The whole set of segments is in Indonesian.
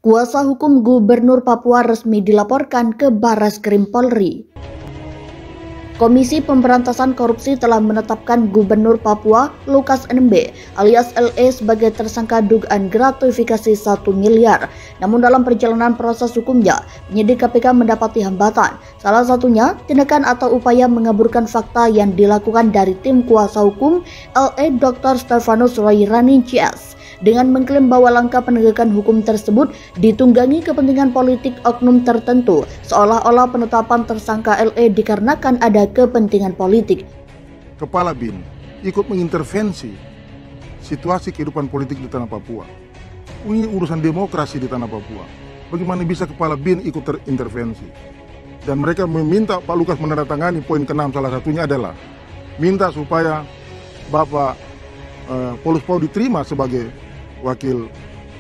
Kuasa hukum Gubernur Papua resmi dilaporkan ke Barreskrim Polri. Komisi Pemberantasan Korupsi telah menetapkan Gubernur Papua Lukas NMB alias LE sebagai tersangka dugaan gratifikasi 1 miliar. Namun dalam perjalanan proses hukumnya, penyidik KPK mendapati hambatan. Salah satunya tindakan atau upaya mengaburkan fakta yang dilakukan dari tim kuasa hukum LE Dr. Stefanus Royrani CS. Dengan mengklaim bahwa langkah penegakan hukum tersebut ditunggangi kepentingan politik oknum tertentu, seolah-olah penetapan tersangka LE dikarenakan ada kepentingan politik. Kepala BIN ikut mengintervensi situasi kehidupan politik di tanah Papua. Ini urusan demokrasi di tanah Papua. Bagaimana bisa Kepala BIN ikut terintervensi? Dan mereka meminta Pak Lukas menandatangani poin ke-6, salah satunya adalah minta supaya Bapak Paulus Pau diterima sebagai Wakil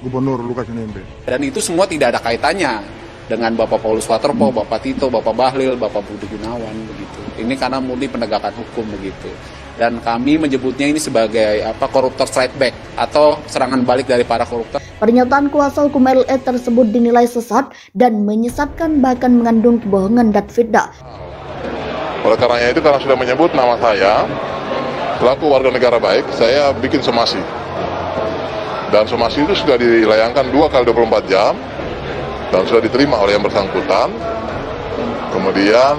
Gubernur Lukas NMB. Dan itu semua tidak ada kaitannya dengan Bapak Paulus Waterpau, Bapak Tito, Bapak Bahlil, Bapak Budi Gunawan begitu. Ini karena murni penegakan hukum begitu. Dan kami menyebutnya ini sebagai koruptor strike back atau serangan balik dari para koruptor. Pernyataan kuasa hukum LE tersebut dinilai sesat dan menyesatkan, bahkan mengandung kebohongan dan fitnah. Oleh karenanya itu, karena sudah menyebut nama saya selaku warga negara baik, saya bikin somasi. Dan somasi itu sudah dilayangkan 2 kali 24 jam dan sudah diterima oleh yang bersangkutan. Kemudian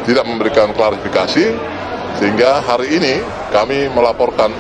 tidak memberikan klarifikasi, sehingga hari ini kami melaporkan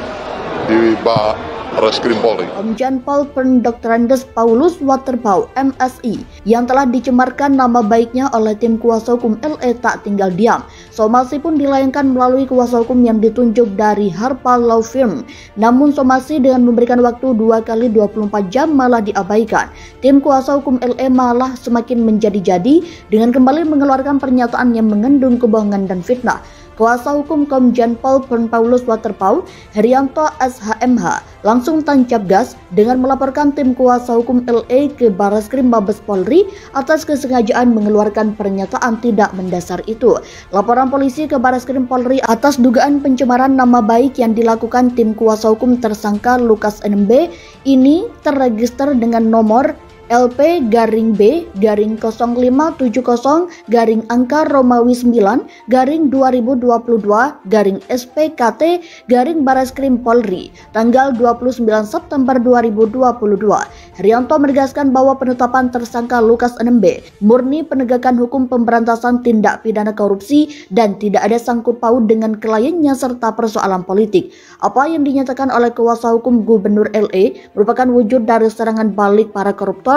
di Barreskrim Polri. Komjen Pol Dr. Paulus Waterpau MSI yang telah dicemarkan nama baiknya oleh tim kuasa hukum LE tak tinggal diam. Somasi pun dilayangkan melalui kuasa hukum yang ditunjuk dari Harpa Law Firm. Namun somasi dengan memberikan waktu 2 kali 24 jam malah diabaikan. Tim kuasa hukum LE malah semakin menjadi-jadi dengan kembali mengeluarkan pernyataan yang mengandung kebohongan dan fitnah. Kuasa hukum Komjen Pol Paulus Waterpau, Herianto SHMH, langsung tancap gas dengan melaporkan tim kuasa hukum LE ke Barreskrim Mabes Polri atas kesengajaan mengeluarkan pernyataan tidak mendasar itu. Laporan polisi ke Barreskrim Polri atas dugaan pencemaran nama baik yang dilakukan tim kuasa hukum tersangka Lukas NMB ini terregister dengan nomor LP-B-Romawi 9-20-2022-SPKT-Barreskrim Polri tanggal 29 September 2022. Herianto menegaskan bahwa penetapan tersangka Lukas NMB murni penegakan hukum pemberantasan tindak pidana korupsi dan tidak ada sangkut paut dengan kliennya serta persoalan politik. Apa yang dinyatakan oleh kuasa hukum Gubernur LE merupakan wujud dari serangan balik para koruptor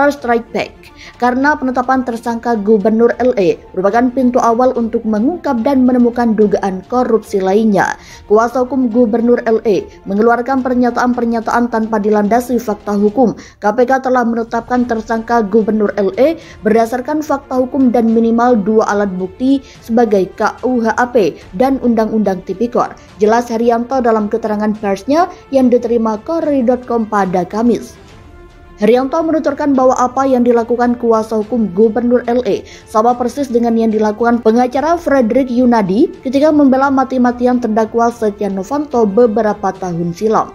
strike back, karena penetapan tersangka Gubernur LE merupakan pintu awal untuk mengungkap dan menemukan dugaan korupsi lainnya. Kuasa hukum Gubernur LE mengeluarkan pernyataan-pernyataan tanpa dilandasi fakta hukum. KPK telah menetapkan tersangka Gubernur LE berdasarkan fakta hukum dan minimal 2 alat bukti sebagai KUHP dan Undang-Undang Tipikor. Jelas Herianto dalam keterangan persnya yang diterima Korri.com pada Kamis. Herianto menuturkan bahwa apa yang dilakukan kuasa hukum Gubernur LE sama persis dengan yang dilakukan pengacara Frederick Yunadi ketika membela mati-matian terdakwa Setia Novanto beberapa tahun silam.